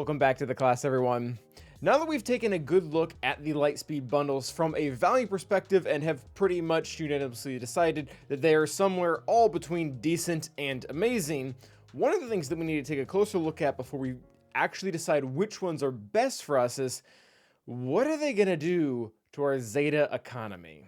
Welcome back to the class, everyone. Now that we've taken a good look at the Lightspeed bundles from a value perspective and have pretty much unanimously decided that they are somewhere all between decent and amazing, one of the things that we need to take a closer look at before we actually decide which ones are best for us is, what are they going to do to our Zeta economy?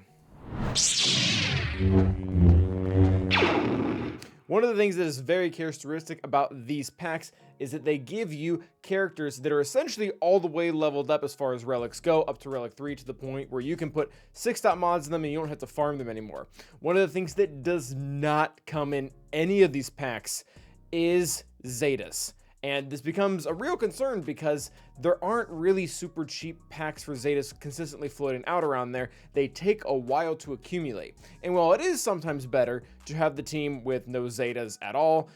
One of the things that is very characteristic about these packs is that they give you characters that are essentially all the way leveled up as far as relics go, up to relic 3, to the point where you can put 6-dot mods in them and you don't have to farm them anymore. One of the things that does not come in any of these packs is Zetas. And this becomes a real concern because there aren't really super cheap packs for Zetas consistently floating out around there. They take a while to accumulate. And while it is sometimes better to have the team with no Zetas at all,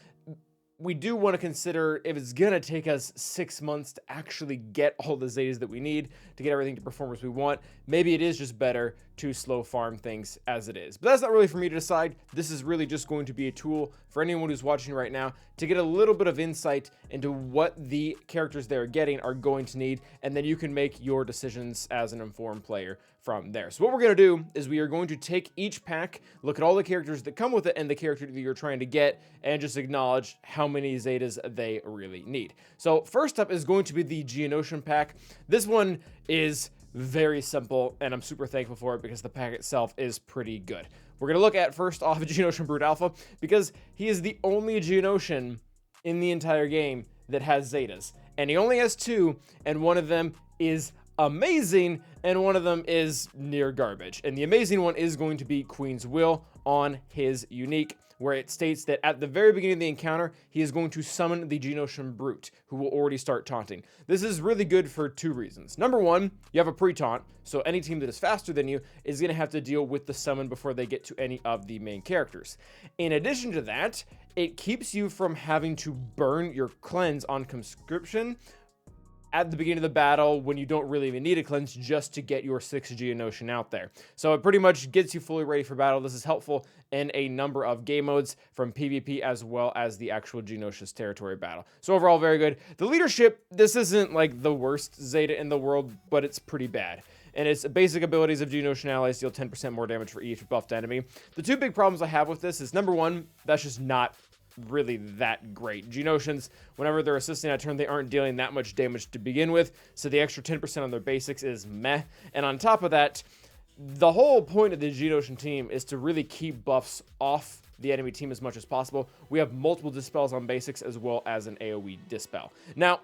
we do want to consider if it's going to take us 6 months to actually get all the Zetas that we need to get everything to perform as we want. Maybe it is just better to slow farm things as it is. But that's not really for me to decide. This is really just going to be a tool for anyone who's watching right now to get a little bit of insight into what the characters they're getting are going to need, and then you can make your decisions as an informed player from there. So what we're going to do is we are going to take each pack, look at all the characters that come with it and the character that you're trying to get, and just acknowledge how many Zetas they really need. So first up is going to be the Geonosian pack. This one is very simple, and I'm super thankful for it because the pack itself is pretty good. We're going to look at, first off, Geonosian Brute Alpha, because he is the only Geonosian in the entire game that has Zetas. And he only has 2, and one of them is amazing, and one of them is near garbage. And the amazing one is going to be Queen's Will on his unique, where it states that at the very beginning of the encounter, he is going to summon the Geonosian Brute, who will already start taunting. This is really good for 2 reasons. Number 1, you have a pre-taunt, so any team that is faster than you is going to have to deal with the summon before they get to any of the main characters. In addition to that, it keeps you from having to burn your cleanse on conscription at the beginning of the battle when you don't really even need a cleanse just to get your 6 Geonosian out there. So it pretty much gets you fully ready for battle. This is helpful in a number of game modes from PvP as well as the actual Geonosia's territory battle. So overall, very good. The leadership, this isn't like the worst Zeta in the world, but it's pretty bad. And its basic abilities of Geonosian allies deal 10% more damage for each buffed enemy. The 2 big problems I have with this is, number 1, that's just not really that great. Geonosians, whenever they're assisting at turn, they aren't dealing that much damage to begin with, so the extra 10% on their basics is meh. And on top of that, the whole point of the Geonosian team is to really keep buffs off the enemy team as much as possible. We have multiple dispels on basics as well as an AoE dispel. Now,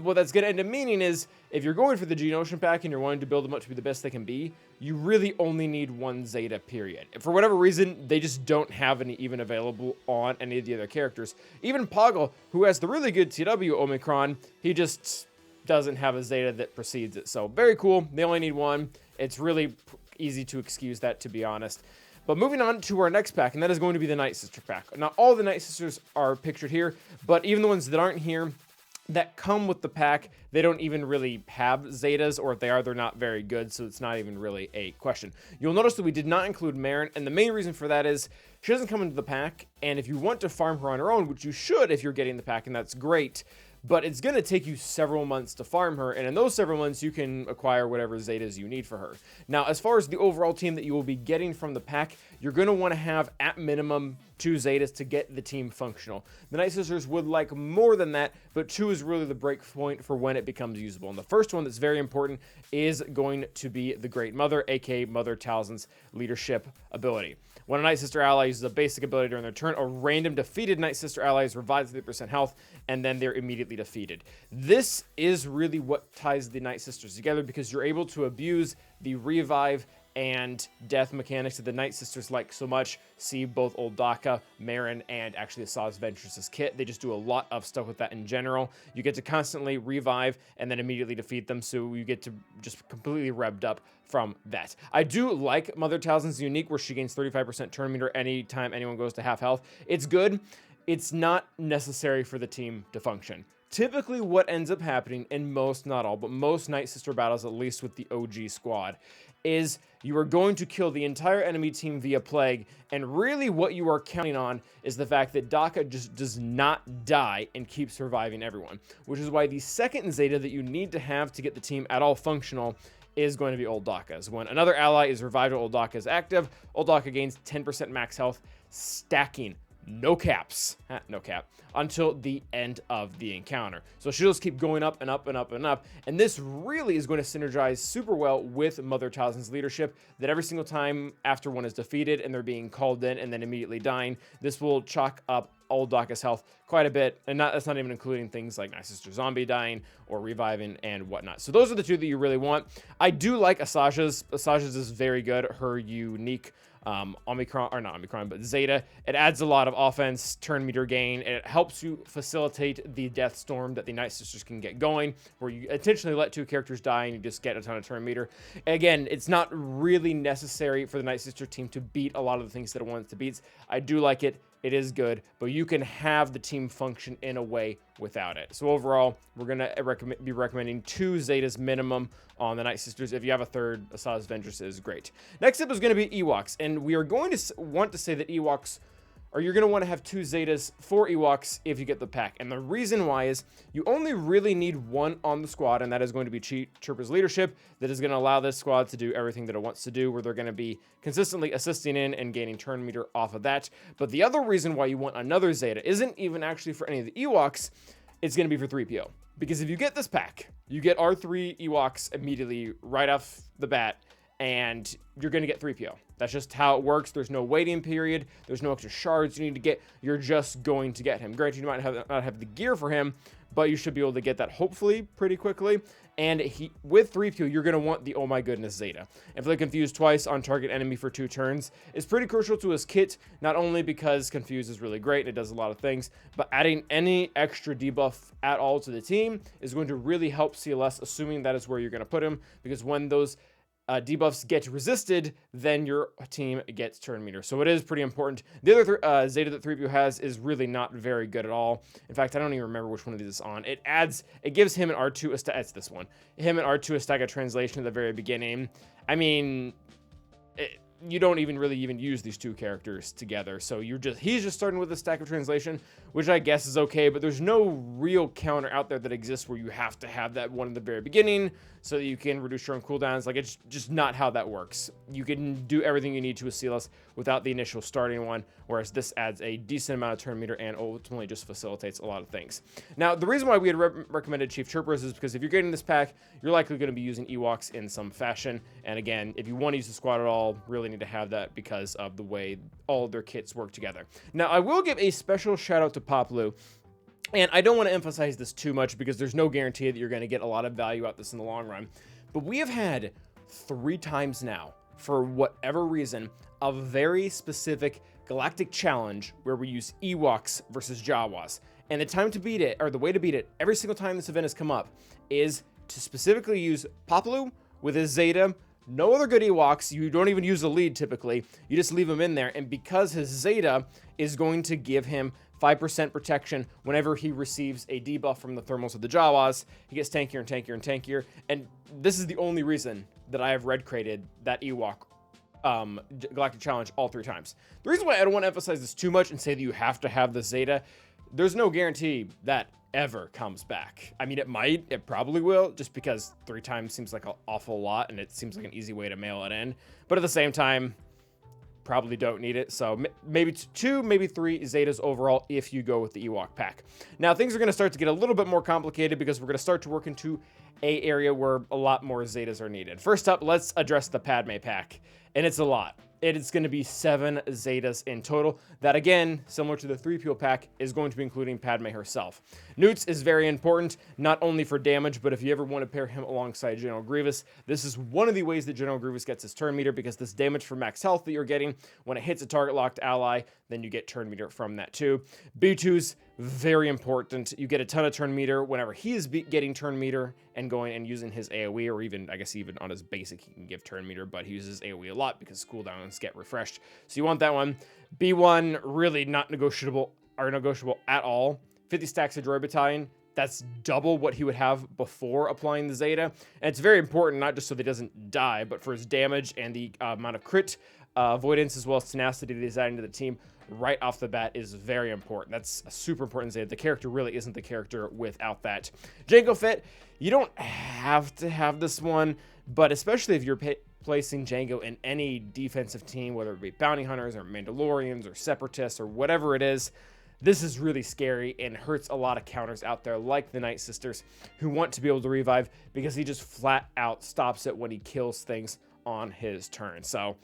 what that's going to end up meaning is, if you're going for the Geonosian pack and you're wanting to build them up to be the best they can be, you really only need 1 Zeta, period. For whatever reason, they just don't have any even available on any of the other characters. Even Poggle, who has the really good TW Omicron, he just doesn't have a Zeta that precedes it. So very cool. They only need 1. It's really easy to excuse that, to be honest. But moving on to our next pack, and that is going to be the Nightsister pack. Now, all the Nightsisters are pictured here, but even the ones that aren't here, that come with the pack, they don't even really have Zetas, or if they are, they're not very good, so it's not even really a question. You'll notice that we did not include Marin, and the main reason for that is she doesn't come into the pack, and if you want to farm her on her own, which you should if you're getting the pack, and that's great, but it's going to take you several months to farm her, and in those several months, you can acquire whatever Zetas you need for her. Now, as far as the overall team that you will be getting from the pack, you're going to want to have, at minimum, 2 Zetas to get the team functional. The Nightsisters would like more than that, but 2 is really the break point for when it becomes usable. And the first one that's very important is going to be the Great Mother, aka Mother Talzin's leadership ability. When a Nightsister ally uses a basic ability during their turn, a random defeated Nightsister ally is revived with 50% health, and then they're immediately defeated. This is really what ties the Nightsisters together, because you're able to abuse the revive and death mechanics that the Nightsisters like so much. See both Old Daka, Marin, and actually Asajj Ventress's kit. They just do a lot of stuff with that in general. You get to constantly revive and then immediately defeat them, so you get to just completely revved up from that. I do like Mother Talzin's unique, where she gains 35% turn meter anytime anyone goes to half health. It's good. It's not necessary for the team to function. Typically what ends up happening in most, not all, but most Nightsister battles, at least with the OG squad, is you are going to kill the entire enemy team via plague, and really what you are counting on is the fact that Daka just does not die and keeps surviving everyone, which is why the second Zeta that you need to have to get the team at all functional is going to be Old Daka's. When another ally is revived while Old Daka is active, Old Daka gains 10% max health, stacking, no caps, no cap, until the end of the encounter. So she'll just keep going up and up and up and up, and this really is going to synergize super well with Mother Talzin's leadership, that every single time after one is defeated and they're being called in and then immediately dying, this will chalk up Old Daka's health quite a bit, and that's not even including things like Nightsister Zombie dying or reviving and whatnot. So those are the two that you really want. I do like Asajj's. Asajj's is very good. Her unique Omicron, or not Omicron, but Zeta, it adds a lot of offense, turn meter gain, and it helps you facilitate the death storm that the Nightsisters can get going, where you intentionally let two characters die and you just get a ton of turn meter. Again, it's not really necessary for the Nightsister team to beat a lot of the things that it wants to beat. I do like it. It is good, but you can have the team function in a way without it. So overall, we're going to be recommending 2 Zetas minimum on the Nightsisters. If you have a third, Asajj's Vengeance is great. Next up is going to be Ewoks, and we are going to want to say that Ewoks, or you're going to want to have 2 Zetas for Ewoks if you get the pack. And the reason why is you only really need 1 on the squad, and that is going to be Chirpa's leadership. That is going to allow this squad to do everything that it wants to do, where they're going to be consistently assisting in and gaining turn meter off of that. But the other reason why you want another Zeta isn't even actually for any of the Ewoks. It's going to be for 3PO. Because if you get this pack, you get R3 Ewoks immediately right off the bat, and you're going to get 3PO. That's just how it works. There's no waiting period. There's no extra shards you need to get. You're just going to get him. Granted, you might not have the gear for him, but you should be able to get that hopefully pretty quickly. And with 3PO, you're going to want the Oh My Goodness Zeta. Inflict Confuse twice on target enemy for 2 turns is pretty crucial to his kit, not only because Confuse is really great and it does a lot of things, but adding any extra debuff at all to the team is going to really help CLS, assuming that is where you're going to put him, because when those debuffs get resisted, then your team gets turn meter. So it is pretty important. The other Zeta that 3PO has is really not very good at all. In fact, I don't even remember which one of these is on. It gives him an R2 it's this one. Him and R2 a stack of translation at the very beginning. I mean, you don't even really use these 2 characters together. So he's just starting with a stack of translation, which I guess is okay, but there's no real counter out there that exists where you have to have that one in the very beginning so that you can reduce your own cooldowns. Like, it's just not how that works. You can do everything you need to with CLS without the initial starting one, whereas this adds a decent amount of turn meter and ultimately just facilitates a lot of things. Now, the reason why we had recommended Chief Chirpers is because if you're getting this pack, you're likely going to be using Ewoks in some fashion. And again, if you want to use the squad at all, really need to have that because of the way all of their kits work together. Now, I will give a special shout out to Poplu. And I don't want to emphasize this too much because there's no guarantee that you're going to get a lot of value out of this in the long run. But we have had 3 times now, for whatever reason, a very specific galactic challenge where we use Ewoks versus Jawas. And the time to beat it, or the way to beat it, every single time this event has come up, is to specifically use Poplu with his Zeta. No other good Ewoks. You don't even use the lead typically. You just leave him in there. And because his Zeta is going to give him 5% protection whenever he receives a debuff from the thermals of the Jawas, he gets tankier and tankier and tankier. And this is the only reason that I have red crated that Ewok Galactic Challenge all 3 times. The reason why I don't want to emphasize this too much and say that you have to have the Zeta, there's no guarantee that ever comes back. I mean, it probably will, just because 3 times seems like an awful lot and it seems like an easy way to mail it in. But at the same time, probably don't need it. So maybe 2, maybe 3 Zetas overall if you go with the Ewok pack. Now, things are going to start to get a little bit more complicated because we're going to start to work into an area where a lot more Zetas are needed. First up, let's address the Padme pack. And it's a lot. It's going to be 7 Zetas in total. That, again, similar to the 3PO pack, is going to be including Padme herself. Newts is very important, not only for damage, but if you ever want to pair him alongside General Grievous, this is one of the ways that General Grievous gets his turn meter, because this damage for max health that you're getting, when it hits a target locked ally, then you get turn meter from that too. B2's very important. You get a ton of turn meter whenever he is getting turn meter and going and using his AoE, or even, I guess, even on his basic, he can give turn meter, but he uses AoE a lot because cooldowns get refreshed. So you want that one. B1, really not negotiable at all. 50 stacks of Droid Battalion, that's double what he would have before applying the Zeta. And it's very important, not just so that he doesn't die, but for his damage and the amount of crit avoidance as well as tenacity that he's adding to the team right off the bat is very important. That's a super important Zeta. The character really isn't the character without that. Jango Fett, you don't have to have this one, but especially if you're placing Jango in any defensive team, whether it be bounty hunters or Mandalorians or separatists or whatever it is, this is really scary and hurts a lot of counters out there like the Nightsisters who want to be able to revive because he just flat out stops it when he kills things on his turn. So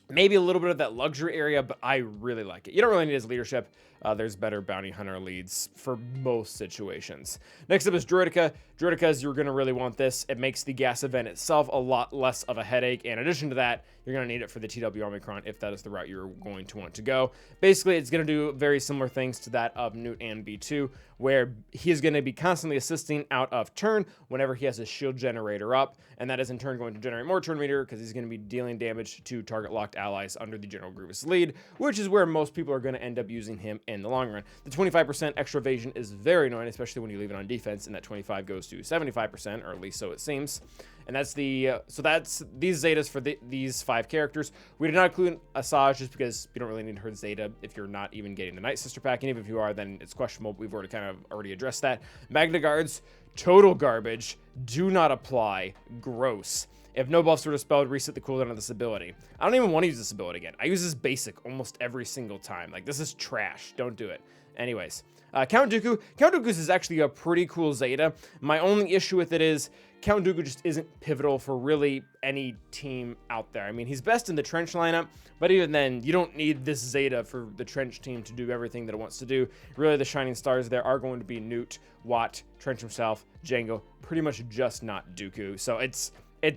maybe a little bit of that luxury area, but I really like it. You don't really need his leadership. There's better bounty hunter leads for most situations. Next up is Droideka. Droidekas, you're going to really want this. It makes the gas event itself a lot less of a headache. In addition to that, you're going to need it for the TW Omicron if that is the route you're going to want to go. Basically, it's going to do very similar things to that of Newt and B2, where he is going to be constantly assisting out of turn whenever he has his shield generator up, and that is in turn going to generate more turn meter because he's going to be dealing damage to target locked allies under the General Grievous lead, which is where most people are going to end up using him in the long run. The 25% extra evasion is very annoying, especially when you leave it on defense, and that 25 goes to 75%, or at least so it seems. And that's the so that's these Zetas for these 5 characters. We did not include Asajj just because you don't really need her Zeta if you're not even getting the Nightsister pack, and even if you are, then it's questionable. We've already addressed that. Magna Guards, total garbage. Do not apply. Gross. If no buffs were dispelled, reset the cooldown of this ability. I don't even want to use this ability again. I use this basic almost every single time. Like, this is trash. Don't do it. Anyways, Count Dooku. Count Dooku's is actually a pretty cool Zeta. My only issue with it is Count Dooku just isn't pivotal for really any team out there. I mean, he's best in the Trench lineup, but even then, you don't need this Zeta for the Trench team to do everything that it wants to do. Really, the shining stars there are going to be Newt, Watt, Trench himself, Jango, pretty much just not Dooku. So it's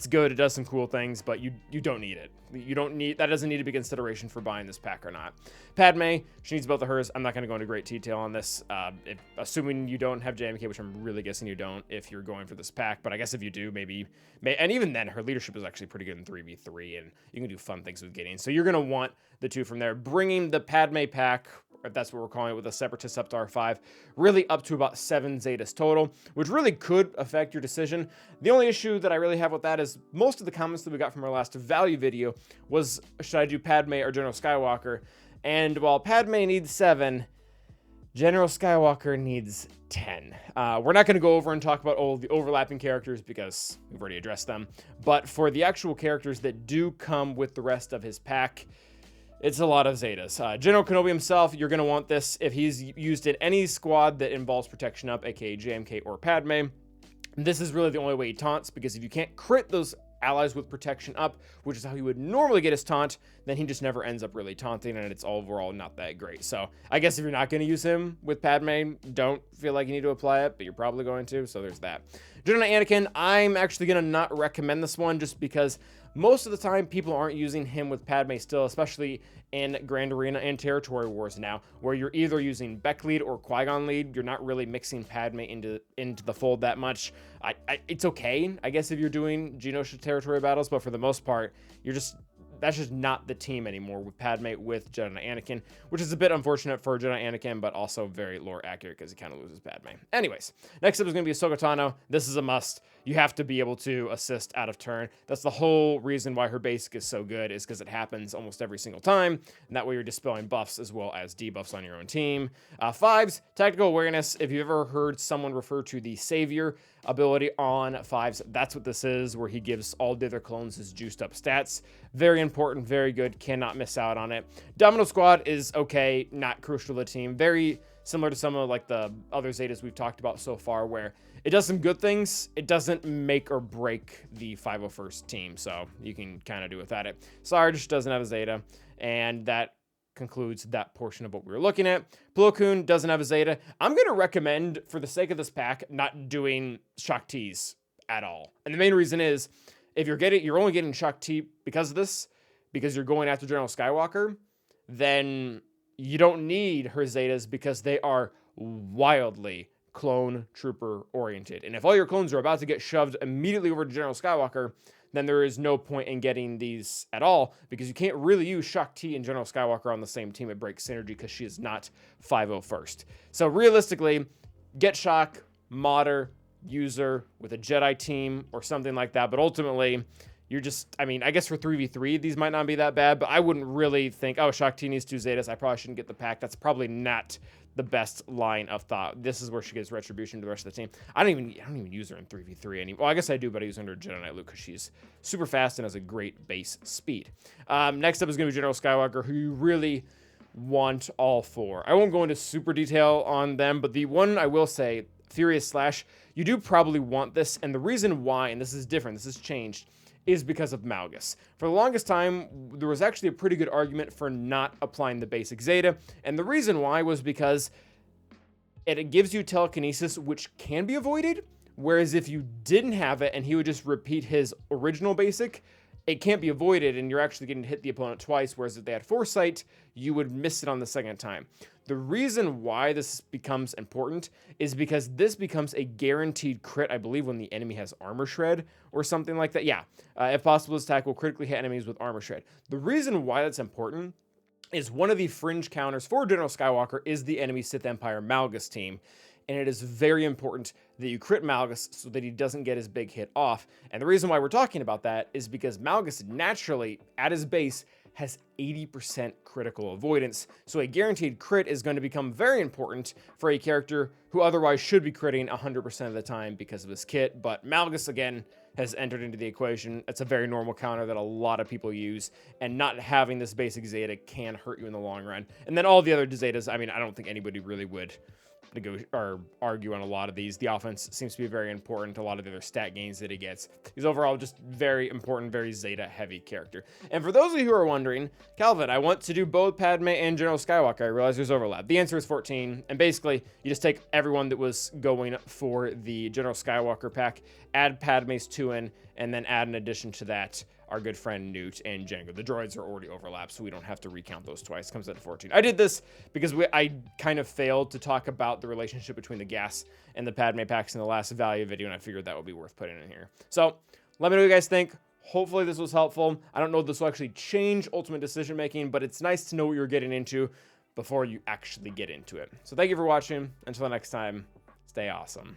good. It does some cool things, but you don't need it. That doesn't need to be consideration for buying this pack or not. Padme, she needs both of hers. I'm not going to go into great detail on this, assuming you don't have JMK, which I'm really guessing you don't if you're going for this pack, but I guess if you do, and even then, her leadership is actually pretty good in 3v3, and you can do fun things with Gideon. So you're going to want the 2 from there. Bringing the Padme pack, if that's what we're calling it, with a Separatist up to R5, really up to about 7 Zetas total, which really could affect your decision. The only issue that I really have with that is most of the comments that we got from our last value video was, should I do Padme or General Skywalker? And while Padme needs 7, General Skywalker needs 10. We're not going to go over and talk about all the overlapping characters because we've already addressed them, but for the actual characters that do come with the rest of his pack, it's a lot of Zetas. General Kenobi himself, you're going to want this if he's used in any squad that involves protection up, aka JMK or Padme. This is really the only way he taunts, because if you can't crit those allies with protection up, which is how he would normally get his taunt, then he just never ends up really taunting, and it's overall not that great. So I guess if you're not going to use him with Padme, don't feel like you need to apply it, but you're probably going to, so there's that. Jedi Knight Anakin, I'm actually going to not recommend this one just because most of the time people aren't using him with Padme still, especially in Grand Arena and Territory Wars now, where you're either using Beck lead or Qui-Gon lead. You're not really mixing Padme into the fold that much. It's okay, I guess, if you're doing Geonosian territory battles, but for the most part, that's just not the team anymore with Padme with Jedi Knight Anakin, which is a bit unfortunate for Jedi Anakin, but also very lore accurate because he kind of loses Padme. Anyways, next up is going to be Ahsoka Tano. This is a must. You have to be able to assist out of turn. That's the whole reason why her basic is so good, is because it happens almost every single time, and that way you're dispelling buffs as well as debuffs on your own team. 5s, tactical awareness. If you've ever heard someone refer to the Savior ability on 5s, that's what this is, where he gives all the other clones his juiced up stats. Very important, very good, cannot miss out on it. Domino Squad is okay, not crucial to the team. Very similar to some of like the other Zetas we've talked about so far, where it does some good things. It doesn't make or break the 501st team, so you can kind of do without it. Sarge doesn't have a Zeta, and that concludes that portion of what we were looking at. Plo Koon doesn't have a Zeta. I'm going to recommend, for the sake of this pack, not doing Shock T's at all. And the main reason is, if you're only getting Shock T because of this, because you're going after General Skywalker, then you don't need her Zetas because they are wildly clone trooper oriented. And if all your clones are about to get shoved immediately over to General Skywalker, then there is no point in getting these at all, because you can't really use Shock T and General Skywalker on the same team. It breaks synergy because she is not 501st. So realistically, get Shock, modder, user with a Jedi team or something like that. But ultimately, you're just, I mean, I guess for 3v3, these might not be that bad, but I wouldn't really think, oh, Shakti needs 2 Zetas, I probably shouldn't get the pack. That's probably not the best line of thought. This is where she gives retribution to the rest of the team. I don't even use her in 3v3 anymore. Well, I guess I do, but I use her under Jedi Knight Luke because she's super fast and has a great base speed. Next up is going to be General Skywalker, who you really want all 4. I won't go into super detail on them, but the one I will say, Furious Slash, you do probably want this, and the reason why, and this is different, this has changed, is because of Malgus. For the longest time, there was actually a pretty good argument for not applying the basic Zeta, and the reason why was because it gives you telekinesis, which can be avoided, whereas if you didn't have it and he would just repeat his original basic, it can't be avoided, and you're actually getting to hit the opponent twice, whereas if they had Foresight, you would miss it on the second time. The reason why this becomes important is because this becomes a guaranteed crit, I believe, when the enemy has Armor Shred or something like that. Yeah, if possible, this attack will critically hit enemies with Armor Shred. The reason why that's important is one of the fringe counters for General Skywalker is the enemy Sith Empire Malgus team. And it is very important that you crit Malgus so that he doesn't get his big hit off. And the reason why we're talking about that is because Malgus naturally, at his base, has 80% critical avoidance. So a guaranteed crit is going to become very important for a character who otherwise should be critting 100% of the time because of his kit. But Malgus, again, has entered into the equation. It's a very normal counter that a lot of people use, and not having this basic Zeta can hurt you in the long run. And then all the other Zetas, I mean, I don't think anybody really would argue on a lot of these. The offense seems to be very important. A lot of the other stat gains that he gets. He's overall just very important, very Zeta heavy character. And for those of you who are wondering, Calvin, I want to do both Padme and General Skywalker. I realize there's overlap. The answer is 14. And basically, you just take everyone that was going for the General Skywalker pack, add Padme's 2 in, and then add an addition to that our good friend Newt and Django. The droids are already overlapped, so we don't have to recount those twice. Comes out to 14. I did this because I kind of failed to talk about the relationship between the gas and the Padme packs in the last value video, and I figured that would be worth putting in here. So let me know what you guys think. Hopefully this was helpful. I don't know if this will actually change ultimate decision making, but it's nice to know what you're getting into before you actually get into it. So thank you for watching. Until next time, stay awesome.